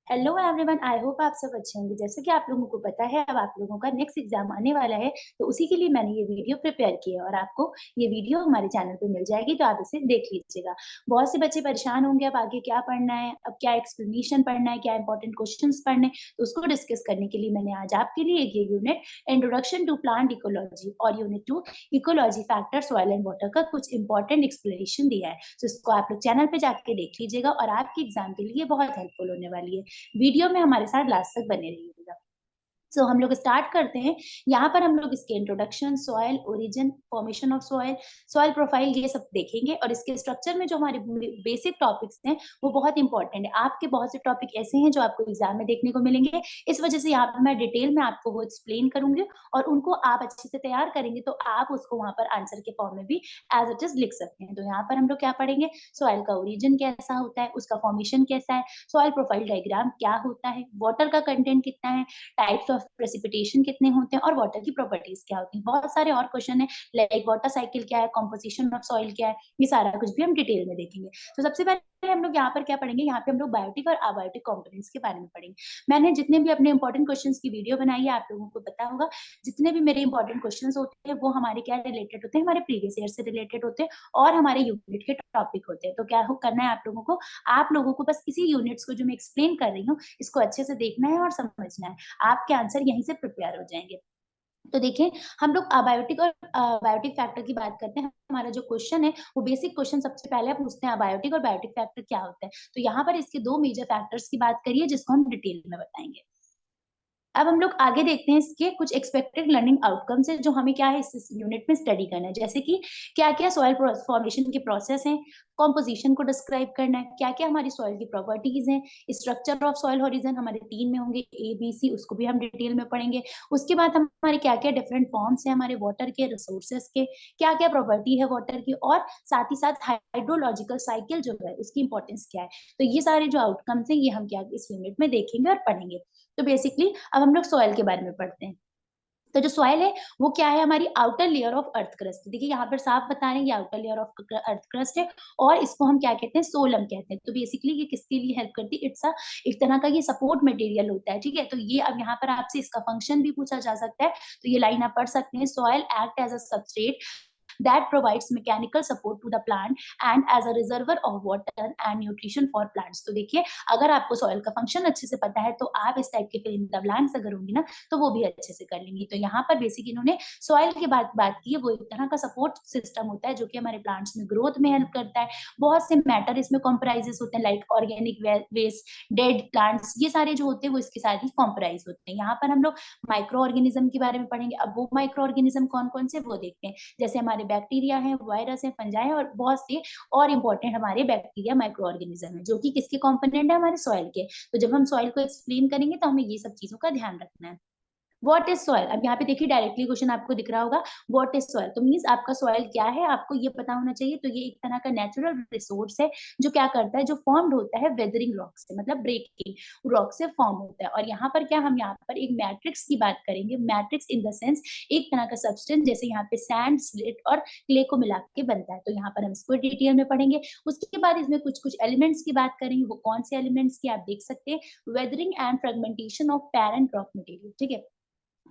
Hello everyone, I hope आप सब अच्छे होंगे। जैसे कि आप लोगों को पता है, अब आप लोगों का नेक्स्ट एग्जाम आने वाला है, तो उसी के लिए मैंने ये वीडियो प्रिपेयर की है और आपको ये वीडियो हमारे चैनल पे मिल जाएगी, तो आप इसे देख लीजिएगा। बहुत से बच्चे परेशान होंगे अब आगे क्या पढ़ना है, अब क्या एक्सप्लेनेशन पढ़ना है, क्या इंपॉर्टेंट क्वेश्चंस पढ़ने, तो उसको डिस्कस करने के लिए मैंने आज आपके लिए एक ये unit introduction to plant ecology और unit 2 ecology factor soil and water का कुछ इंपॉर्टेंट एक्सप्लेनेशन दिया है। तो इसको आप लोग चैनल पे जाके देख लीजिएगा और आपके एग्जाम के लिए बहुत हेल्पफुल होने वाली है। वीडियो में हमारे साथ लास्ट तक बने रहिएगा। सो हम लोग स्टार्ट करते हैं। यहाँ पर हम लोग इसके introduction, soil, origin, formation of soil, soil profile ये सब देखेंगे और इसके स्ट्रक्चर में जो हमारे बेसिक टॉपिक्स हैं वो बहुत इंपॉर्टेंट है। आपके बहुत से टॉपिक ऐसे हैं जो आपको एग्जाम में देखने को मिलेंगे, इस वजह से यहाँ पर मैं डिटेल में आपको वो एक्सप्लेन करूंगी और उनको आप अच्छे से तैयार करेंगे तो आप उसको वहां पर आंसर के फॉर्म में भी एज इट इज लिख सकते हैं। तो यहाँ पर हम लोग क्या पढ़ेंगे, सॉइल का ओरिजिन कैसा होता है, उसका फॉर्मेशन कैसा है, सॉइल प्रोफाइल डायग्राम क्या होता है, वाटर का कंटेंट कितना है, टाइप्स ऑफ प्रेसिपिटेशन कितने होते हैं और वाटर की प्रॉपर्टीज क्या होती हैं। बहुत सारे और क्वेश्चन है, लाइक वाटर साइकिल क्या है, कॉम्पोजिशन ऑफ सॉइल क्या है, ये सारा कुछ भी हम डिटेल में देखेंगे। तो सबसे पहले हम लोग यहाँ पर क्या पढ़ेंगे, यहाँ पे हम लोग बायोटिक और अबायोटिक कंपोनेंट्स के बारे में पढ़ेंगे। मैंने जितने भी अपने इंपॉर्टेंट क्वेश्चन की वीडियो बनाई है, आप लोगों को पता होगा, जितने भी मेरे इंपॉर्टेंट क्वेश्चन होते हैं वो हमारे क्या रिलेटेड होते हैं, हमारे प्रीवियस ईयर से रिलेटेड होते हैं और हमारे यूनिट के टॉपिक होते हैं। तो क्या करना है आप लोगों को बस इसी यूनिट्स को जो मैं एक्सप्लेन कर रही हूँ, इसको अच्छे से देखना है और समझना है। आपके आंसर यहीं से प्रिपेयर हो जाएंगे। तो देखिए, हम लोग अबायोटिक और बायोटिक फैक्टर की बात करते हैं। हमारा जो क्वेश्चन है वो बेसिक क्वेश्चन सबसे पहले पूछते हैं, अबायोटिक और बायोटिक फैक्टर क्या होता है। तो यहाँ पर इसके दो मेजर फैक्टर्स की बात करिए जिसको हम डिटेल में बताएंगे। अब हम लोग आगे देखते हैं इसके कुछ एक्सपेक्टेड लर्निंग आउटकम्स है जो हमें क्या है इस यूनिट में स्टडी करना है। जैसे कि क्या-क्या सॉइल फॉर्मेशन के प्रोसेस हैं, कंपोजिशन को डिस्क्राइब करना है, क्या-क्या हमारी सॉइल की प्रॉपर्टीज हैं, स्ट्रक्चर ऑफ सॉइल होरिजन हमारे 3 में होंगे, ए, बी, सी, उसको भी हम डिटेल में पढ़ेंगे। उसके बाद हमारे क्या-क्या डिफरेंट फॉर्म्स हैं हमारे वाटर के, रिसोर्सेज के, क्या-क्या प्रॉपर्टी है वाटर की और साथ ही साथ हाइड्रोलॉजिकल साइकिल जो है उसकी इंपॉर्टेंस क्या है। तो ये सारे जो आउटकम्स हैं ये हम क्या इस यूनिट में देखेंगे और पढ़ेंगे। तो बेसिकली अब हम लोग सॉइल के बारे में पढ़ते हैं। तो जो सॉइल है वो क्या है, हमारी outer layer of earth crust. देखिए यहाँ पर साफ बता रहे हैं ये outer layer of earth crust है और इसको हम क्या कहते हैं, सोलम कहते हैं। तो बेसिकली ये किसके लिए हेल्प करती है, इट्स अ एक तरह का ये सपोर्ट मटेरियल होता है। ठीक है, तो ये अब यहाँ पर आपसे इसका फंक्शन भी पूछा जा सकता है, तो ये लाइन आप पढ़ सकते हैं, soil act as a substrate that provides mechanical support to the plant and as a reservoir of water and nutrition for plants। तो देखिए, अगर आपको सॉइल का फंक्शन अच्छे से पता है तो आप इस टाइप के फिल इन द ब्लैंक्स अगर होंगी ना तो वो भी अच्छे से कर लेंगी। तो यहाँ पर बेसिक इन्होंने सॉइल की बात की है, वो एक तरह का सपोर्ट सिस्टम होता है जो कि हमारे प्लांट्स में ग्रोथ में हेल्प करता है। बहुत से मैटर इसमें कॉम्प्राइजेस होते हैं, like organic waste, dead plants, ये सारे जो होते हैं वो इसके साथ ही कॉम्प्राइज होते हैं। यहाँ पर हम लोग माइक्रो ऑर्गेनिज्म के बारे में पढ़ेंगे। अब वो माइक्रो ऑर्गेनिज्म कौन कौन से वो देखते हैं, जैसे हमारे बैक्टीरिया है, वायरस है, फंजाई है और बहुत से और इंपॉर्टेंट हमारे बैक्टीरिया माइक्रो ऑर्गेनिज्म है जो कि किसके कंपोनेंट है, हमारे सॉइल के। तो जब हम सॉइल को एक्सप्लेन करेंगे तो हमें ये सब चीजों का ध्यान रखना है। व्हाट इज सॉइल, अब यहाँ पे देखिए डायरेक्टली क्वेश्चन आपको दिख रहा होगा, व्हाट इज सॉइल, तो मींस आपका सॉइल क्या है आपको ये पता होना चाहिए। तो ये एक तरह का नेचुरल रिसोर्स है जो क्या करता है, जो फॉर्म्ड होता है वेदरिंग रॉक से, मतलब ब्रेकिंग रॉक से फॉर्म होता है। और यहाँ पर क्या, हम यहाँ पर एक मैट्रिक्स की बात करेंगे। मैट्रिक्स इन द सेंस एक तरह का सब्सटेंस, जैसे यहाँ पे सैंड, स्लिट और क्ले को मिला के बनता है। तो यहाँ पर हम इसको डिटेल में पढ़ेंगे। उसके बाद इसमें कुछ कुछ एलिमेंट्स की बात करेंगे, वो कौन से एलिमेंट्स की आप देख सकते हैं, weathering and fragmentation of parent rock material. ठीक है,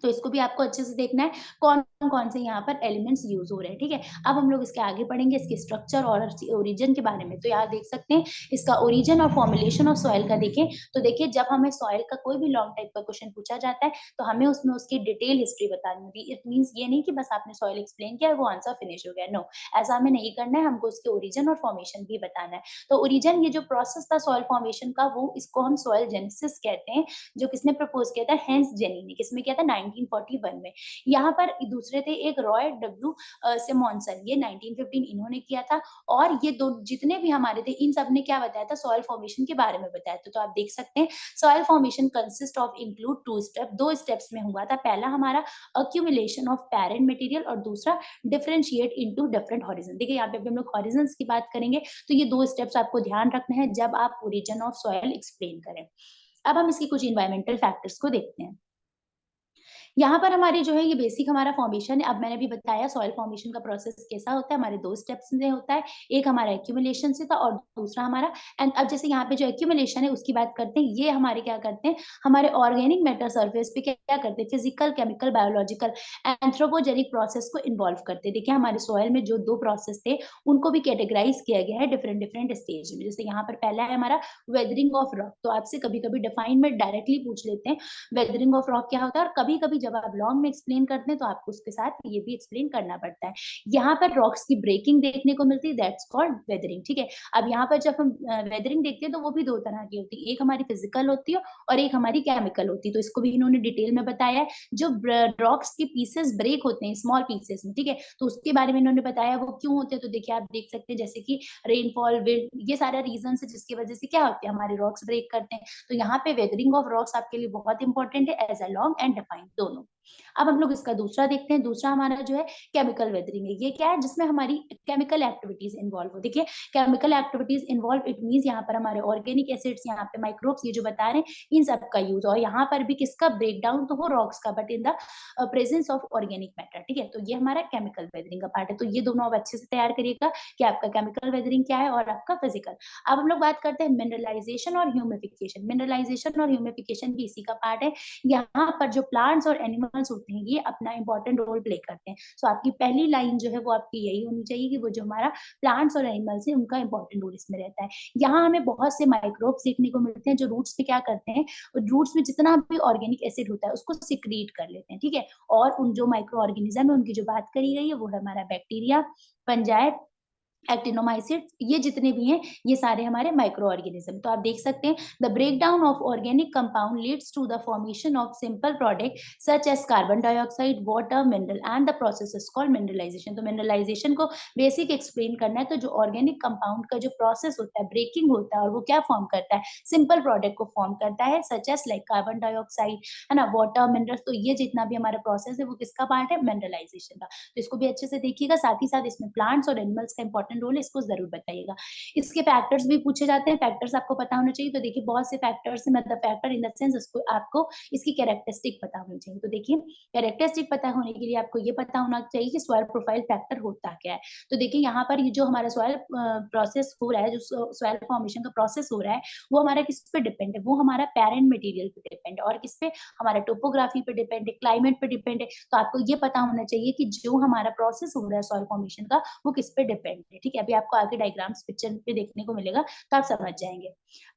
तो इसको भी आपको अच्छे से देखना है कौन कौन से यहाँ पर एलिमेंट्स यूज हो रहे हैं। ठीक है, अब हम लोग इसके आगे पढ़ेंगे इसके स्ट्रक्चर और ओरिजिन के बारे में। तो यहाँ देख सकते हैं इसका ओरिजिन और फॉर्मुलेशन ऑफ सॉइल का देखें तो देखिए, जब हमें सॉइल का कोई भी लॉन्ग टाइप का क्वेश्चन पूछा जाता है तो हमें उसमें उसकी डिटेल हिस्ट्री बतानी होगी। इट मीन्स ये नहीं कि बस आपने सॉइल एक्सप्लेन किया वो आंसर फिनिश हो गया, नो, ऐसा हमें नहीं करना है, हमको उसके ओरिजिन और फॉर्मेशन भी बताना है। तो ओरिजिन, ये जो प्रोसेस था सॉइल फॉर्मेशन का, वो इसको हम सॉइल जेनेसिस कहते हैं, जो किसने प्रपोज किया था, हेंस जेनी ने। किसमें किया था, 1941 में। यहाँ पर दूसरे थे एक रॉय डब्ल्यू सिमोनसन, ये 1915 इन्होंने किया था। और ये दो जितने भी हमारे थे इन सब ने क्या बताया था, सॉइल फॉर्मेशन के बारे में बताया था। तो आप देख सकते हैं soil formation consist of include to step, दो स्टेप्स में हुआ था। पहला हमारा अक्यूमुलेशन ऑफ पेरेंट मटेरियल और दूसरा डिफरेंशिएट इनटू डिफरेंट हॉरिजन। देखिए यहाँ पे हम लोग हॉरिजन्स की बात करेंगे तो ये दो स्टेप्स आपको ध्यान रखना है जब आप ओरिजिन ऑफ सॉइल एक्सप्लेन करें। अब हम इसकी कुछ इन्वायरमेंटल फैक्टर्स को देखते हैं। यहाँ पर हमारी जो है ये बेसिक हमारा फॉर्मेशन है। अब मैंने अभी बताया सॉइल फॉर्मेशन का प्रोसेस कैसा होता है, हमारे 2 स्टेप्स में होता है। एक हमारा एक्यूमुलेशन से था और दूसरा हमारा एंड अब जैसे यहाँ पे जो एक्यूमुलेशन है उसकी बात करते हैं। ये हमारे क्या करते हैं, हमारे ऑर्गेनिक मैटर सरफेस पे क्या करते हैं, physical, chemical, biological, anthropogenic process को इन्वॉल्व करते हैं। देखिए हमारे सॉइल में जो 2 प्रोसेस थे, उनको भी कैटेगराइज़ किया गया है डिफरेंट डिफरेंट स्टेज में। जैसे यहाँ पर पहला है हमारा वेदरिंग ऑफ रॉक, तो आपसे कभी-कभी डिफाइन में डायरेक्टली पूछ लेते हैं वेदरिंग ऑफ रॉक क्या होता है, और कभी-कभी जब आप लॉन्ग में एक्सप्लेन करते हैं तो आपको उसके साथ ये भी एक्सप्लेन करना पड़ता है। यहाँ पर रॉक्स की ब्रेकिंग देखने को मिलती है, दैट्स कॉल्ड वेदरिंग, ठीक है? अब यहाँ पर जब हम वेदरिंग देखते हैं तो वो भी 2 तरह की होती है, एक हमारी फिजिकल होती है और एक हमारी केमिकल होती है, तो इसको भी इन्होंने डिटेल में बताया है। जो रॉक्स के पीसेस ब्रेक होते हैं स्मॉल पीसेस में, ठीक है? तो उसके बारे में इन्होंने बताया वो क्यों होते हैं, तो देखिए आप देख सकते हैं जैसे कि रेनफॉल, विंड, ये सारा रीजन है जिसकी वजह से क्या होते हैं, हमारे रॉक्स ब्रेक करते हैं। तो यहाँ पे वेदरिंग ऑफ रॉक्स आपके लिए बहुत इंपॉर्टेंट है as a long and defined दोनों। अब हम लोग इसका दूसरा देखते हैं। दूसरा हमारा जो है केमिकल वेदरिंग है। ये क्या है, जिसमें हमारी केमिकल एक्टिविटीज इन्वॉल्व हो। देखिए chemical activities involve it means यहाँ पर हमारे ऑर्गेनिक एसिड्स, यहाँ पे माइक्रोब्स, ये जो बता रहे हैं इन सब का यूज, और यहाँ पर भी किसका ब्रेक डाउन तो हो रॉक्स का, but in the presence of organic matter, ठीक है? तो ये हमारा केमिकल वेदरिंग का पार्ट है। तो ये दोनों अब अच्छे से तैयार करिएगा कि आपका केमिकल वेदरिंग क्या है और आपका फिजिकल। अब हम लोग बात करते हैं मिनरलाइजेशन और ह्यूमिफिकेशन। मिनरलाइजेशन और ह्यूमिफिकेशन भी इसी का पार्ट है। यहाँ पर जो प्लांट्स और एनिमल्स होते हैं ये अपना इंपॉर्टेंट रोल प्ले करते हैं। सो आपकी पहली लाइन जो है वो आपकी यही होनी चाहिए कि वो जो हमारा प्लांट्स और एनिमल्स है उनका इंपॉर्टेंट रोल इसमें रहता है। यहाँ हमें बहुत से माइक्रोब्स देखने को मिलते हैं जो रूट्स पे क्या करते हैं, रूट्स में जितना भी ऑर्गेनिक एसिड होता है उसको सिक्रीट कर लेते हैं, ठीक है? और उन जो माइक्रो ऑर्गेनिज्म है उनकी जो बात करी गई है वो है हमारा बैक्टीरिया, फंजाई, एक्टिनोमाइसिट्स, ये जितने भी हैं ये सारे हमारे माइक्रो ऑर्गेनिज्म। तो आप देख सकते हैं the breakdown of organic compound leads to the formation of simple product such as carbon dioxide, water, mineral and the process is called mineralisation. तो मिनरलाइजेशन को बेसिक एक्सप्लेन करना है तो जो ऑर्गेनिक कंपाउंड का जो प्रोसेस होता है, ब्रेकिंग होता है, और वो क्या फॉर्म करता है, सिंपल प्रोडक्ट को फॉर्म करता है such as like carbon dioxide, है ना, वाटर, मिनरल्स। तो ये जितना भी हमारा प्रोसेस है वो किसका पार्ट है, मिनरलाइजेशन का। तो इसको भी अच्छे से देखिएगा, साथ ही साथ इसमें प्लांट्स और एनिमल्स का इंपॉर्टेंट रोल है, इसको जरूर बताइएगा। इसके फैक्टर्स भी पूछे जाते हैं, फैक्टर्स आपको पता होना चाहिए। तो देखिए बहुत से फैक्टर्स हैं, मतलब फैक्टर इन द सेंस उसको आपको इसकी कैरेक्टरिस्टिक पता होनी चाहिए। तो देखिए कैरेक्टरिस्टिक पता होने के लिए आपको ये पता होना चाहिए कि सॉइल प्रोफाइल फैक्टर होता क्या है। तो देखिए यहाँ पर ये जो हमारा सॉइल प्रोसेस हो रहा है, जो सॉइल फॉर्मेशन का प्रोसेस हो रहा है, वो हमारा किस पे डिपेंड है, वो हमारा पैरेंट मटेरियल पे डिपेंड है, और किस पे, हमारा टोपोग्राफी पे डिपेंड है, क्लाइमेट पे डिपेंड है। तो आपको ये पता होना चाहिए कि जो हमारा प्रोसेस हो रहा है सॉइल फॉर्मेशन का वो किस पे डिपेंड है, ठीक है? अभी आपको आगे डायग्राम्स पिक्चर पे देखने को मिलेगा तो आप समझ जाएंगे।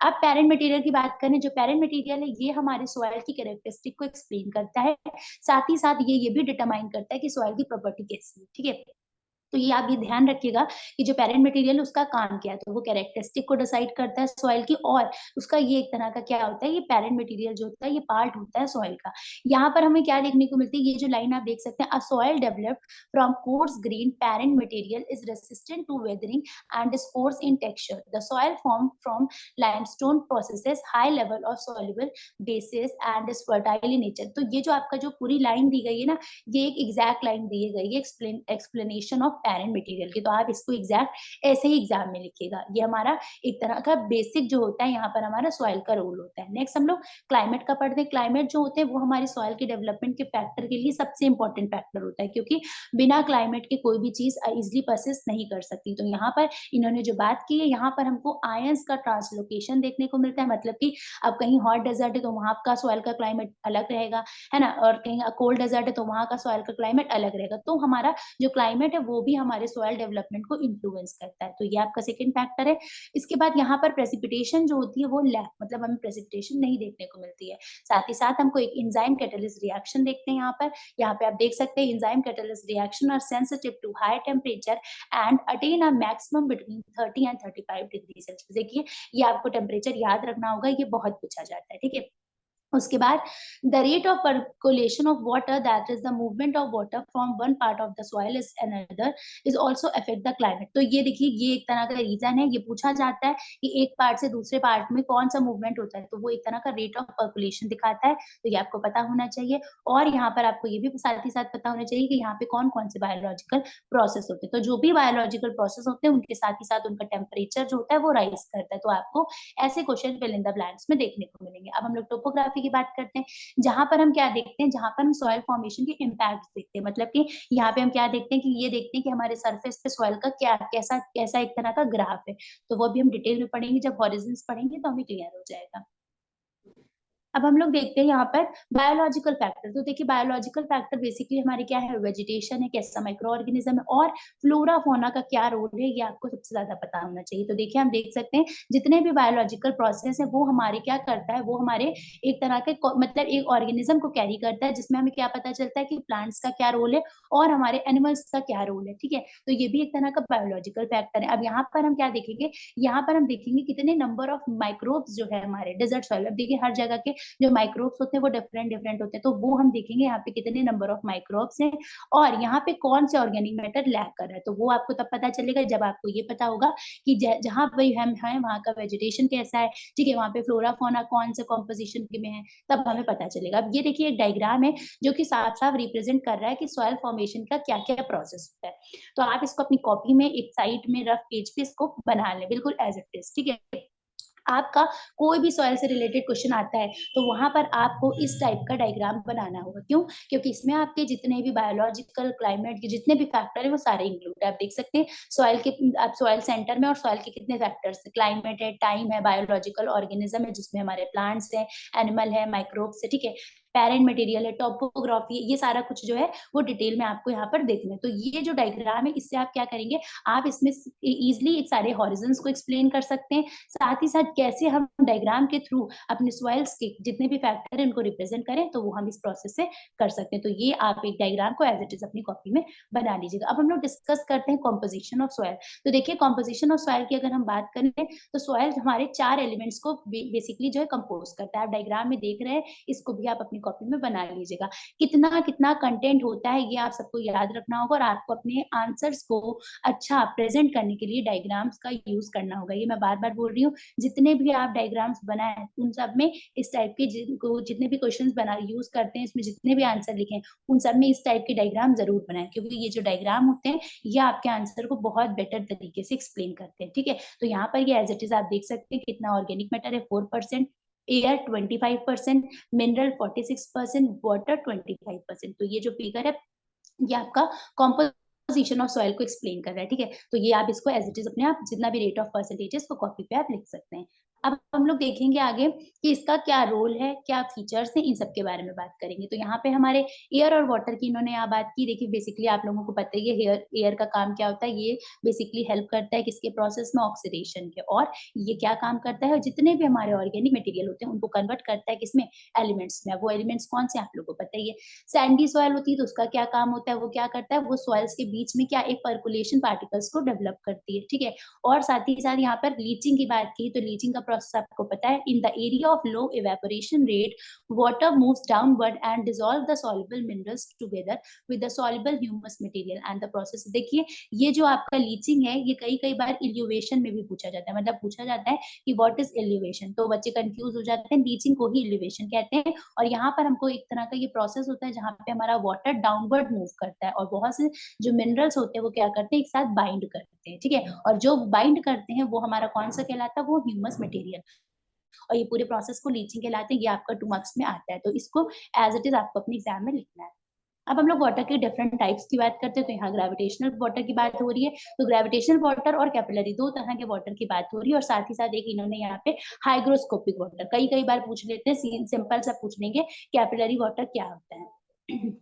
अब पेरेंट मटेरियल की बात करें, जो पेरेंट मटेरियल है ये हमारे सॉइल की कैरेक्टरिस्टिक को एक्सप्लेन करता है, साथ ही साथ ये भी डिटरमाइन करता है कि सॉइल की प्रॉपर्टी कैसी है, ठीक है? तो ये आप ये ध्यान रखिएगा कि जो पेरेंट मटेरियल है उसका काम क्या है, तो वो कैरेक्टरिस्टिक को डिसाइड करता है सॉइल की, और उसका ये एक तरह का क्या होता है, ये पेरेंट मटेरियल जो होता है ये पार्ट होता है सॉइल का। यहाँ पर हमें क्या देखने को मिलती है, ये जो लाइन आप देख सकते हैं, a soil developed from coarse grain parent material is resistant to weathering and is coarse in texture, the soil form from limestone processes high level of soluble bases and is fertile in nature. तो ये जो आपका जो पूरी line दी गई है ना, ये एक एग्जैक्ट लाइन दी गई है एक्सप्लेनेशन ऑफ पेरेंट मटेरियल की। तो आप इसको एग्जैक्ट ऐसे ही एग्जाम में लिखिएगा। ये हमारा एक तरह का बेसिक जो होता है, यहाँ पर हमारा सॉइल का रोल होता है। नेक्स्ट हम लोग क्लाइमेट का पढ़ते हैं। क्लाइमेट जो होते हैं वो हमारी सॉइल के डेवलपमेंट के फैक्टर के लिए सबसे इंपॉर्टेंट फैक्टर होता है, क्योंकि बिना क्लाइमेट के कोई भी चीज इजिली परसिस्ट नहीं कर सकती। तो यहाँ पर इन्होंने जो बात की है, यहाँ पर हमको आयंस का ट्रांसलोकेशन देखने को मिलता है, मतलब कि अब कहीं हॉट डेजर्ट है तो वहां का सॉइल का क्लाइमेट अलग रहेगा, है ना, और कहीं कोल्ड डेजर्ट है तो वहां का सॉइल का क्लाइमेट अलग रहेगा। तो हमारा जो क्लाइमेट है वो भी हमारे सॉइल डेवलपमेंट को इन्फ्लुएंस करता है। तो ये आपका सेकंड फैक्टर है। इसके बाद यहाँ पर प्रेसिपिटेशन जो होती है वो लैक, मतलब हमें प्रेसिपिटेशन नहीं देखने को मिलती है। साथ ही साथ हमको एक एंजाइम कैटालिस्ट रिएक्शन देखते हैं यहाँ पे आप देख सकते हैं enzyme catalyst reaction are sensitive to high temperature and attain a maximum between 30 and 35 degree Celsius. देखिए ये आपको टेम्परेचर याद रखना होगा, ये बहुत पूछा जाता है, ठीक है? उसके बाद the rate of percolation of water, that is the movement of water from one part of the soil is another, is also affect the climate. तो ये देखिए ये एक तरह का रीजन है, ये पूछा जाता है कि एक पार्ट से दूसरे पार्ट में कौन सा मूवमेंट होता है, तो वो एक तरह का रेट ऑफ पर्कुलेशन दिखाता है। तो ये आपको पता होना चाहिए। और यहाँ पर आपको ये भी साथ ही साथ पता होना चाहिए कि यहाँ पे कौन कौन से बायोलॉजिकल प्रोसेस होते हैं। तो जो भी बायोलॉजिकल प्रोसेस होते हैं उनके साथ ही साथ उनका टेम्परेचर जो होता है वो राइज करता है। तो आपको ऐसे question fill in the blanks में देखने को मिलेंगे। अब हम लोग टोपोग्राफी हिड्रोग्राफी की बात करते हैं, जहाँ पर हम क्या देखते हैं, जहाँ पर हम सॉइल फॉर्मेशन के इम्पैक्ट देखते हैं, मतलब कि यहाँ पे हम क्या देखते हैं कि ये देखते हैं कि हमारे सरफेस पे सॉइल का क्या कैसा कैसा एक तरह का ग्राफ है। तो वो भी हम डिटेल में पढ़ेंगे, जब हॉरिज़न्स पढ़ेंगे तो हमें क्लियर हो जाएगा। अब हम लोग देखते हैं यहाँ पर बायोलॉजिकल फैक्टर। तो देखिए बायोलॉजिकल फैक्टर बेसिकली हमारे क्या है, वेजिटेशन है, कैसा माइक्रो ऑर्गेनिज्म है और फ्लोरा फौना का क्या रोल है, ये आपको सबसे ज़्यादा पता होना चाहिए। तो देखिए हम देख सकते हैं जितने भी बायोलॉजिकल प्रोसेस है वो हमारे क्या करता है, वो हमारे एक तरह के मतलब एक ऑर्गेनिज्म को कैरी करता है, जिसमें हमें क्या पता चलता है कि प्लांट्स का क्या रोल है और हमारे एनिमल्स का क्या रोल है, ठीक है? तो ये भी एक तरह का बायोलॉजिकल फैक्टर है। अब यहाँ पर हम क्या देखेंगे, यहाँ पर हम देखेंगे कितने नंबर ऑफ माइक्रोब्स जो है हमारे डेजर्ट सॉइल। अब देखिए हर जगह के जो माइक्रोब्स होते हैं वो डिफरेंट डिफरेंट होते हैं, तो वो हम देखेंगे यहाँ पे कितने नंबर ऑफ माइक्रोब्स हैं और यहाँ पे कौन से ऑर्गेनिक मैटर लैक कर रहा है। तो वो आपको तब पता चलेगा जब आपको ये पता होगा कि जहाँ पे हम हैं वहाँ का वेजिटेशन कैसा है, ठीक है, वहाँ पे फ्लोरा फौना कौन से कॉम्पोजिशन में है, तब हमें पता चलेगा। अब ये देखिए एक डायग्राम है जो कि साफ साफ रिप्रेजेंट कर रहा है कि सॉइल फॉर्मेशन का क्या क्या प्रोसेस होता है। तो आप इसको अपनी कॉपी में एक साइड में रफ पेज पे इसको बना लें, बिल्कुल एज इट इज, ठीक है। आपका कोई भी सॉइल से रिलेटेड क्वेश्चन आता है, तो वहाँ पर आपको इस टाइप का डायग्राम बनाना होगा। क्यों? क्योंकि इसमें आपके जितने भी बायोलॉजिकल, क्लाइमेट के जितने भी फैक्टर हैं, वो सारे इंक्लूड है। आप देख सकते हैं सॉइल के आप सॉइल सेंटर में और सॉइल के कितने फैक्टर्स हैं, क्लाइमेट है, टाइम है, बायोलॉजिकल ऑर्गेनिज्म है जिसमें हमारे प्लांट्स हैं, एनिमल है, माइक्रोब्स है, ठीक है? पैरेंट मटेरियल है, टोपोग्राफी है, ये सारा कुछ जो है वो डिटेल में आपको यहाँ पर देखना है। तो ये जो डायग्राम है इससे आप क्या करेंगे, आप इसमें ईज़िली सारे हॉरिज़न्स को एक्सप्लेन कर सकते हैं, साथ ही साथ कैसे हम डायग्राम के थ्रू अपने सॉइल्स के जितने भी फैक्टर हैं उनको रिप्रेजेंट करें, तो वो हम इस प्रोसेस से कर सकते हैं। तो ये आप एक डायग्राम को एज़ इट इज़ अपनी कॉपी में बना लीजिएगा। अब हम लोग डिस्कस करते हैं कंपोज़िशन ऑफ सॉइल। तो देखिए कंपोज़िशन ऑफ सॉइल की अगर हम बात करें, तो सॉइल हमारे 4 एलिमेंट्स को बेसिकली जो है कंपोज़ करता है। आप डायग्राम में देख रहे हैं, इसको भी आप अपनी कॉपी में बना लीजिएगा। कितना-कितना कंटेंट होता है, ये आप सबको याद रखना होगा और आपको अपने आंसर्स को अच्छा प्रेज़ेंट करने के लिए डायग्राम्स का यूज़ करना होगा। ये मैं बार-बार बोल रही हूँ, जितने भी आप डायग्राम्स बनाएँ, उन सब में इस टाइप के जितने भी क्वेश्चन्स बना यूज़ करते हैं, इसमें जितने भी आंसर लिखे हैं, उन सब में इस टाइप के डायग्राम ज़रूर बनाएँ, क्योंकि ये जो डायग्राम होते हैं, ये आपके आंसर को बहुत बेटर तरीके से एक्सप्लेन करते हैं, ठीक है? तो यहाँ पर ये एज़ इट इज़ आप देख सकते हैं कितना ऑर्गेनिक मैटर है 4%, एयर 25%, मिनरल 46%, वाटर 25%। तो ये जो फिगर है, ये आपका कॉम्पोज़िशन ऑफ सॉइल को एक्सप्लेन कर रहा है, ठीक है? तो ये आप इसको एज़ इट इज़ अपने आप जितना भी रेट ऑफ परसेंटेज है, इसको कॉपी पे आप लिख सकते हैं। अब हम लोग देखेंगे आगे कि इसका क्या रोल है, क्या फीचर्स हैं, इन सब के बारे में बात करेंगे। तो यहाँ पे हमारे एयर और वाटर की इन्होंने यहाँ बात की। देखिए बेसिकली आप लोगों को पता ही है एयर एयर का काम क्या होता है, ये बेसिकली हेल्प करता है किसके प्रोसेस में, ऑक्सीडेशन के। और ये क्या काम करता है, जितने भी हमारे ऑर्गेनिक मटेरियल होते हैं, उनको कन्वर्ट करता है किसमें, एलिमेंट्स में। अब वो एलिमेंट्स कौन से हैं, आप लोगों को पता ही है। सैंडी सॉइल होती है तो उसका क्या काम होता है, वो क्या करता है, वो सॉइल्स के बीच में क्या एक पर्कुलेशन पार्टिकल्स को डेवलप करती है, ठीक है? और साथ ही साथ यहाँ पर लीचिंग की बात की तो लीचिंग का प्रोसेस आपको पता है, in the area of low evaporation rate water moves downward and dissolve the soluble minerals together with the soluble humus material and the process. देखिए ये जो आपका लीचिंग है, ये कई कई बार इल्यूवेशन में भी पूछा जाता है, मतलब पूछा जाता है कि व्हाट इज इल्यूवेशन, तो बच्चे कंफ्यूज हो जाते हैं, लीचिंग को ही इल्यूवेशन कहते हैं। और यहाँ पर हमको एक तरह का ये प्रोसेस होता है जहाँ पे हमारा वाटर डाउनवर्ड मूव करता है और बहुत से जो मिनरल्स होते हैं वो क्या करते हैं, एक साथ बाइंड करते हैं, ठीक है? और जो बाइंड करते हैं वो हमारा कौन सा कहलाता है, वो ह्यूमस मटेरियल। और ये पूरे प्रोसेस को लीचिंग कहलाते हैं। ये आपका 2 मार्क्स में आता है, तो इसको एज़ इट इज़ आपको अपने एग्ज़ाम में लिखना है। अब हम लोग वाटर के डिफरेंट टाइप्स की बात करते हैं, तो यहाँ ग्रेविटेशनल वाटर की बात हो रही है। तो ग्रेविटेशनल वाटर और कैपिलरी 2 तरह के वाटर की बात हो रही है और साथ ही साथ एक इन्होंने यहाँ पे हाइग्रोस्कोपिक वाटर कई-कई बार पूछ लेते हैं, सिंपल सा पूछ लेंगे, कैपिलरी वाटर क्या होता है?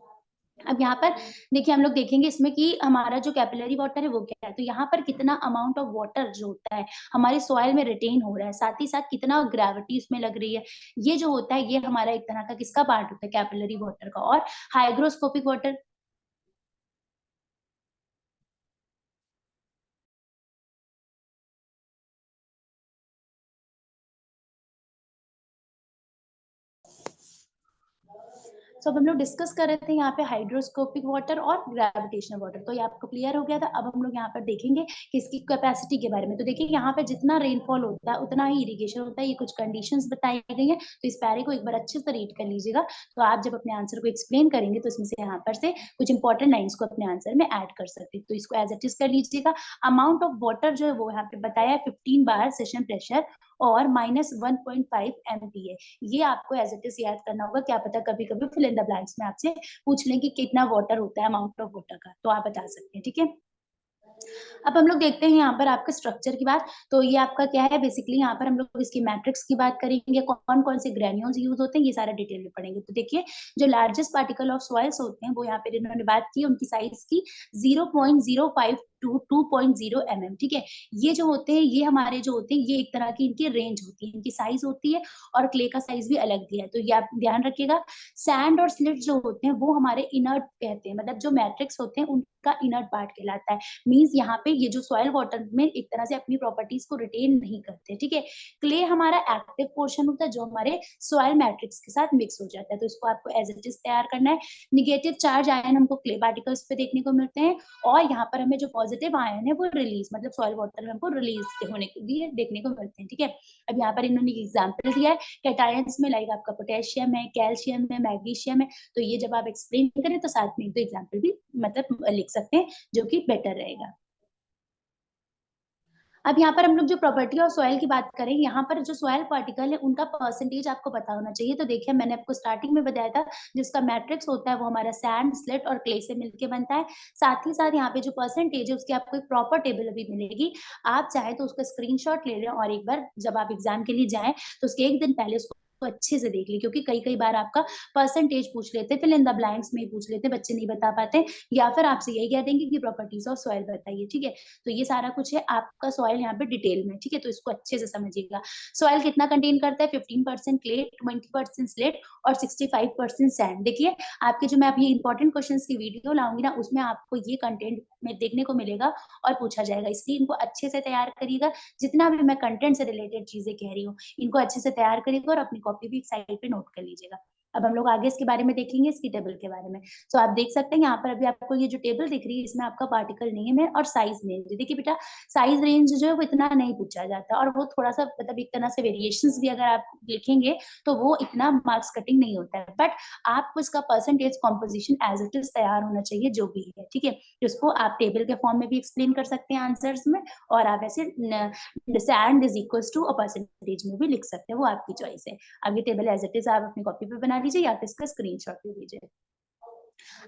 अब यहाँ पर देखिए हम लोग देखेंगे इसमें कि हमारा जो कैपिलरी वाटर है वो क्या है, तो यहाँ पर कितना अमाउंट ऑफ वाटर जो होता है हमारी सॉइल में रिटेन हो रहा है, साथ ही साथ कितना ग्रेविटी इसमें लग रही है, ये जो होता है ये हमारा एक तरह का किसका पार्ट होता है, कैपिलरी वाटर का। और हाइग्रोस्कोपिक वाटर तो अब हम लोग डिस्कस कर रहे थे यहाँ पे हाइड्रोस्कोपिक वाटर और ग्रेविटेशनल वाटर, तो ये आपको क्लियर हो गया था। अब हम लोग यहाँ पर देखेंगे कि इसकी कैपेसिटी के बारे में। तो देखिए यहाँ पे जितना रेनफॉल होता है उतना ही इरिगेशन होता है, ये कुछ कंडीशंस बताई गई हैं, तो इस पैरे को एक बार अच्छे से रीड कर लीजिएगा। तो आप जब अपने आंसर को एक्सप्लेन करेंगे तो इसमें से यहाँ पर से कुछ इंपॉर्टेंट लाइन्स को अपने आंसर में ऐड कर सकते हैं, तो इसको एज इट इज कर लीजिएगा। अमाउंट ऑफ वाटर जो है वो यहाँ पे बताया है 15 बार सेशन प्रेशर और -1.5 MPa। ये आपको एज इट इज याद करना होगा, क्या पता कभी कभी फिल इन द ब्लैंक्स में आपसे पूछ लें कि कितना वाटर होता है, अमाउंट ऑफ वाटर का, तो आप बता सकते हैं, ठीक है। अब हम लोग देखते हैं यहाँ पर आपके स्ट्रक्चर की बात। तो ये आपका क्या है, बेसिकली यहाँ पर हम लोग इसकी मैट्रिक्स की बात करेंगे, कौन-कौन से ग्रेन्यूल्स यूज़ होते हैं, ये सारा डिटेल में पढ़ेंगे। तो देखिए, जो लार्जेस्ट पार्टिकल ऑफ सॉइल्स होते हैं, वो यहाँ पे इन्होंने बात की, उनकी साइज़ की 0.05 टू 2.0 mm, ठीक है। ये जो होते हैं, ये हमारे जो होते हैं, ये एक तरह की इनकी रेंज होती है, इनकी साइज़ होती है, और क्ले का साइज़ भी अलग दिया है, तो ये आप ध्यान रखिएगा। सैंड और स्लिट जो होते हैं, वो हमारे इनर्ट कहते हैं, मतलब जो मैट्रिक्स होते हैं, उनका इनर्ट पार्ट कहलाता है। मीन्स यहाँ पे ये जो सॉइल वाटर में एक तरह से अपनी प्रॉपर्टीज को रिटेन नहीं करते, ठीक है। क्ले हमारा एक्टिव पोर्शन होता है, जो हमारे सॉइल मैट्रिक्स के साथ मिक्स हो जाता है, तो इसको आपको एज इट इज तैयार करना है। निगेटिव चार्ज आयन हमको क्ले पार्टिकल्स पे देखने को मिलते हैं, और यहाँ पर हमें जो पॉजिटिव आयन है वो रिलीज, मतलब सॉइल वाटर में हमको रिलीज होने के लिए देखने को मिलते हैं, ठीक है। अब यहाँ पर इन्होंने एग्जाम्पल दिया है कैटायंस में, लाइक आपका पोटेशियम है, कैल्शियम है, मैग्नीशियम है, तो ये जब आप एक्सप्लेन करें तो साथ में तो एग्जाम्पल भी मतलब लिख सकते हैं, जो कि बेटर रहेगा। अब यहाँ पर हम लोग जो प्रॉपर्टी ऑफ सॉइल की बात करें, यहाँ पर जो सॉइल पार्टिकल है उनका परसेंटेज आपको पता होना चाहिए। तो देखिए, मैंने आपको स्टार्टिंग में बताया था, जिसका मैट्रिक्स होता है वो हमारा सैंड, स्लिट और क्ले से मिलके बनता है। साथ ही साथ यहाँ पे जो परसेंटेज है उसकी आपको एक प्रॉपर टेबल अभी मिलेगी। आप चाहे तो उसका स्क्रीनशॉट ले लें, और एक बार जब आप एग्जाम के लिए जाएं तो उसके एक दिन पहले उसको अच्छे से देख ली, क्योंकि कई कई बार आपका परसेंटेज पूछ लेते, फिल इन द ब्लैंक्स में पूछ लेते, बच्चे नहीं बता पाते, या फिर आपसे यही कह देंगे कि प्रॉपर्टीज ऑफ सॉइल बताइए, ठीक है। तो ये सारा कुछ है आपका सॉइल यहाँ पे डिटेल में, ठीक है, तो इसको अच्छे से समझिएगा। सॉइल कितना कंटेन करता है, 15% क्ले, 20% स्लेट और 65% सैंड। देखिए, आपके जो मैं अभी इंपॉर्टेंट क्वेश्चंस की वीडियो लाऊंगी ना, उसमें आपको ये कंटेंट में देखने को मिलेगा और पूछा जाएगा, इसलिए इनको अच्छे से तैयार करिएगा। जितना भी मैं कंटेंट से रिलेटेड चीजें कह रही हूँ, इनको अच्छे से तैयार करिएगा और अपनी कॉपी भी एक साइड पे नोट कर लीजिएगा। अब हम लोग आगे इसके बारे में देखेंगे, इसकी टेबल के बारे में। तो आप देख सकते हैं यहाँ पर अभी आपको ये जो टेबल दिख रही है, इसमें आपका पार्टिकल नेम है और साइज रेंज। देखिए बेटा, साइज रेंज जो है वो इतना नहीं पूछा जाता, और वो थोड़ा सा मतलब एक तरह से वेरिएशंस भी अगर आप लिखेंगे तो वो इतना मार्क्स कटिंग नहीं होता है, बट आपको इसका percentage composition as it is तैयार होना चाहिए, जो भी है, ठीक है। जिसको आप टेबल के फॉर्म में भी एक्सप्लेन कर सकते हैं आंसर्स में, और आप ऐसे sand is equal to a percentage में भी लिख सकते हैं, वो आपकी चॉइस है। अब ये टेबल एज इट इज आप अपनी कॉपी पे बना लीजिए, या फिर इसका स्क्रीनशॉट ले लीजिए।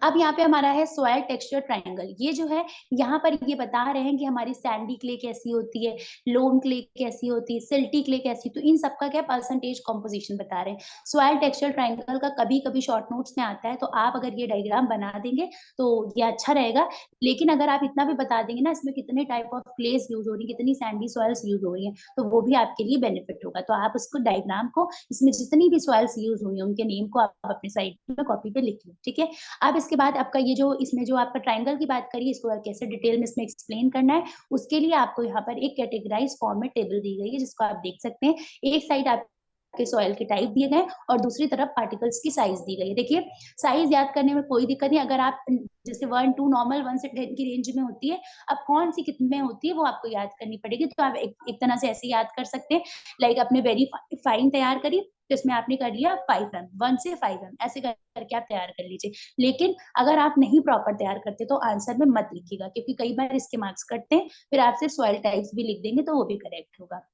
अब यहाँ पे हमारा है सॉइल टेक्सचर ट्रायंगल। ये जो है, यहाँ पर ये बता रहे हैं कि हमारी सैंडी क्ले कैसी होती है, लोम क्ले कैसी होती है, सिल्टी क्ले कैसी, तो इन सबका क्या परसेंटेज कॉम्पोजिशन बता रहे हैं। सॉइल टेक्सचर ट्रायंगल का कभी कभी शॉर्ट नोट्स में आता है, तो आप अगर ये डायग्राम बना देंगे तो ये अच्छा रहेगा। लेकिन अगर आप इतना भी बता देंगे ना, इसमें कितने टाइप ऑफ क्लेस यूज हो रही है, कितनी सैंडी सॉइल्स यूज हो रही है, तो वो भी आपके लिए बेनिफिट होगा। तो आप उसको डायग्राम को, इसमें जितनी भी सॉइल्स यूज हुई है उनके नेम को आप अपने साइड में कॉपी पे लिख लो, ठीक है। अब इसके बाद आपका ये जो इसमें जो आपका ट्रायंगल की बात करिए, इसको कैसे डिटेल में इसमें एक्सप्लेन करना है, उसके लिए आपको यहाँ पर एक कैटेगराइज फॉर्म में टेबल दी गई है, जिसको आप देख सकते हैं। एक साइड आपके सॉइल के टाइप दिए गए और दूसरी तरफ पार्टिकल्स की साइज दी गई है। देखिए, साइज याद करने में कोई दिक्कत नहीं, अगर आप जैसे 1 2 नॉर्मल 1 से 10 की रेंज में होती है, अब कौन सी कितने में होती है वो आपको याद करनी पड़ेगी, तो आप एक तरह से ऐसे याद कर सकते हैं। लाइक आपने वेरी फाइन तैयार करी, तो इसमें आपने कर लिया 5 m, 1 से 5 m ऐसे करके आप तैयार कर लीजिए। लेकिन अगर आप नहीं प्रॉपर तैयार करते तो आंसर में मत लिखिएगा, क्योंकि कई बार इसके मार्क्स कटते हैं, फिर आप सिर्फ सॉइल टाइप्स भी लिख देंगे तो वो भी करेक्ट होगा।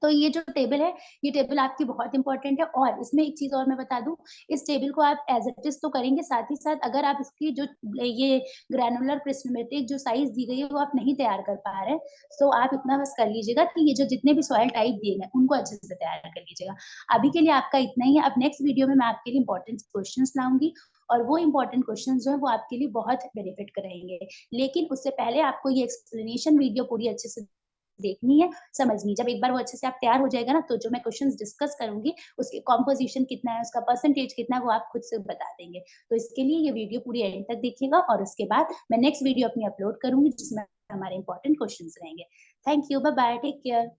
तो ये जो टेबल है, ये टेबल आपकी बहुत इंपॉर्टेंट है। और इसमें एक चीज और मैं बता दूं, इस टेबल को आप एज इट इज तो करेंगे, साथ ही साथ अगर आप इसकी जो ये ग्रैनुलर प्रिस्मेटिक जो साइज दी गई है वो आप नहीं तैयार कर पा रहे हैं, तो आप इतना बस कर लीजिएगा कि ये जो जितने भी सॉइल टाइप दिए गए उनको अच्छे से तैयार कर लीजिएगा। अभी के लिए आपका इतना ही है। अब नेक्स्ट वीडियो में मैं आपके लिए इंपॉर्टेंट क्वेश्चन लाऊंगी, और वो इंपॉर्टेंट क्वेश्चन जो है वो आपके लिए बहुत बेनिफिट करेंगे। लेकिन उससे पहले आपको ये एक्सप्लेनेशन वीडियो पूरी अच्छे से देखनी है, समझनी। जब एक बार वो अच्छे से आप तैयार हो जाएगा ना, तो जो मैं क्वेश्चंस डिस्कस करूंगी उसके कॉम्पोजिशन कितना है, उसका परसेंटेज कितना है, वो आप खुद से बता देंगे। तो इसके लिए ये वीडियो पूरी एंड तक देखिएगा, और उसके बाद मैं नेक्स्ट वीडियो अपनी अपलोड करूंगी, जिसमें हमारे इंपॉर्टेंट क्वेश्चंस रहेंगे। Thank you, bye bye, take care.